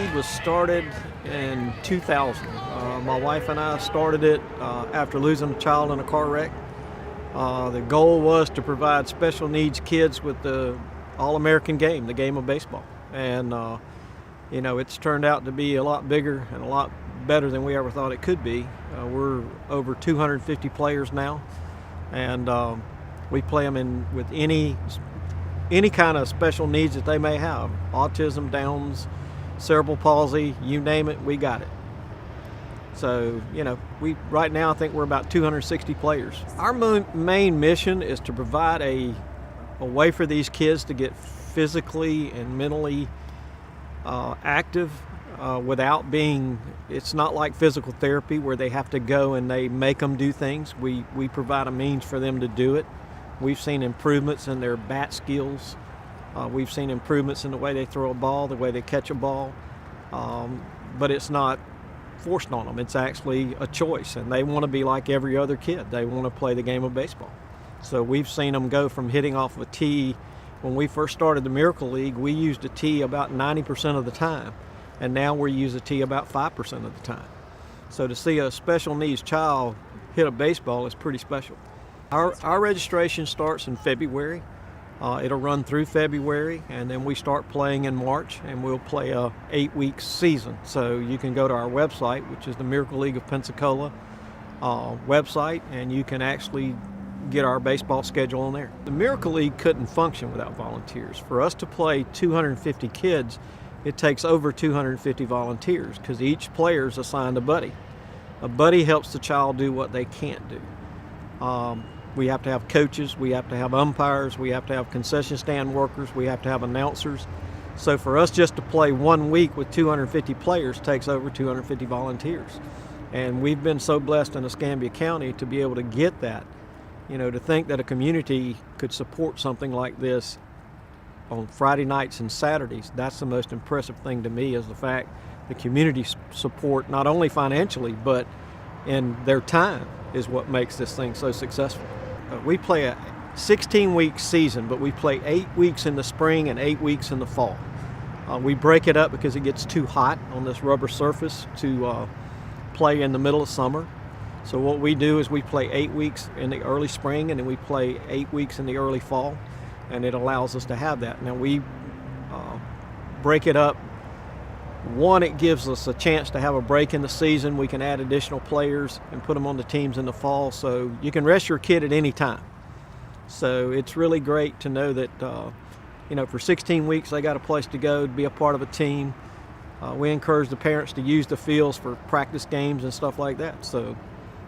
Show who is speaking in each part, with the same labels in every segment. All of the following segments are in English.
Speaker 1: League was started in 2000. My wife and I started it after losing a child in a car wreck. The goal was to provide special needs kids with the All-American game, the game of baseball. And, it's turned out to be a lot bigger and a lot better than we ever thought it could be. We're over 250 players now, and we play them with any kind of special needs that they may have. Autism, Downs, cerebral palsy, you name it, we got it. So, right now I think we're about 260 players. Our main mission is to provide a way for these kids to get physically and mentally active without being, it's not like physical therapy where they have to go and they make them do things. We provide a means for them to do it. We've seen improvements in their bat skills. We've seen improvements in the way they throw a ball, the way they catch a ball. But it's not forced on them. It's actually a choice, and they want to be like every other kid. They want to play the game of baseball. So we've seen them go from hitting off of a tee. When we first started the Miracle League, we used a tee about 90% of the time, and now we use a tee about 5% of the time. So to see a special needs child hit a baseball is pretty special. Our registration starts in February. It'll run through February, and then we start playing in March, and we'll play a 8-week season. So you can go to our website, which is the Miracle League of Pensacola website, and you can actually get our baseball schedule on there. The Miracle League couldn't function without volunteers. For us to play 250 kids, it takes over 250 volunteers because each player is assigned a buddy. A buddy helps the child do what they can't do. We have to have coaches, we have to have umpires, we have to have concession stand workers, we have to have announcers. So for us just to play 1 week with 250 players takes over 250 volunteers. And we've been so blessed in Escambia County to be able to get that. To think that a community could support something like this on Friday nights and Saturdays, that's the most impressive thing to me, is the fact the community support, not only financially, but in their time, is what makes this thing so successful. We play a 16-week season, but we play 8 weeks in the spring and 8 weeks in the fall. We break it up because it gets too hot on this rubber surface to play in the middle of summer. So what we do is we play 8 weeks in the early spring, and then we play 8 weeks in the early fall, and it allows us to have that. Now we break it up. One, it gives us a chance to have a break in the season. We can add additional players and put them on the teams in the fall, so you can rest your kid at any time. So it's really great to know that, for 16 weeks they got a place to go to be a part of a team. We encourage the parents to use the fields for practice games and stuff like that, so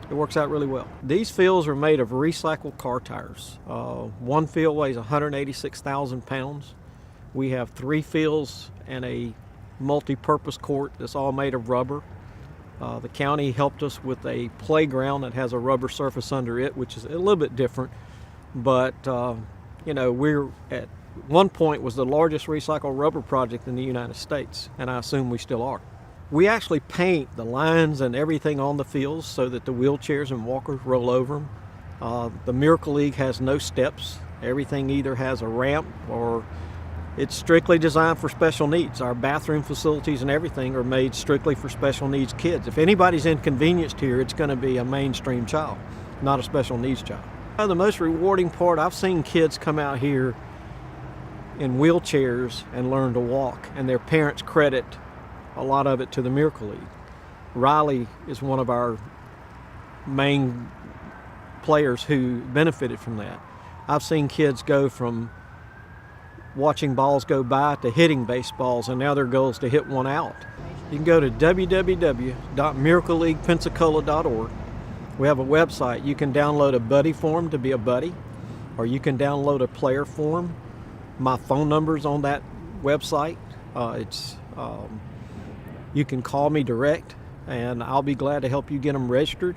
Speaker 1: it works out really well. These fields are made of recycled car tires. One field weighs 186,000 pounds. We have 3 fields and a multi-purpose court that's all made of rubber. The county helped us with a playground that has a rubber surface under it, which is a little bit different, but we're at one point was the largest recycled rubber project in the United States, and I assume we still are. We actually paint the lines and everything on the fields so that the wheelchairs and walkers roll over them. The Miracle League has no steps. Everything either has a ramp or it's strictly designed for special needs. Our bathroom facilities and everything are made strictly for special needs kids. If anybody's inconvenienced here, it's going to be a mainstream child, not a special needs child. The most rewarding part, I've seen kids come out here in wheelchairs and learn to walk, and their parents credit a lot of it to the Miracle League. Riley is one of our main players who benefited from that. I've seen kids go from watching balls go by to hitting baseballs, and now their goal is to hit one out. You can go to www.miracleleaguepensacola.org. We have a website. You can download a buddy form to be a buddy, or you can download a player form. My phone number's on that website. You can call me direct, and I'll be glad to help you get them registered.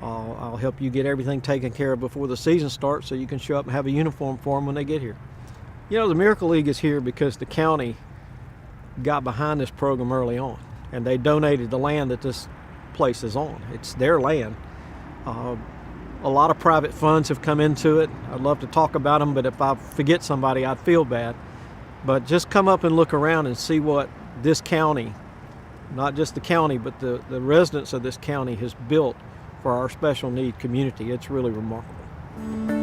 Speaker 1: I'll help you get everything taken care of before the season starts so you can show up and have a uniform for them when they get here. The Miracle League is here because the county got behind this program early on, and they donated the land that this place is on. It's their land. A lot of private funds have come into it. I'd love to talk about them, but if I forget somebody, I'd feel bad. But just come up and look around and see what this county not just the county, but the residents of this county has built for our special need community. It's really remarkable.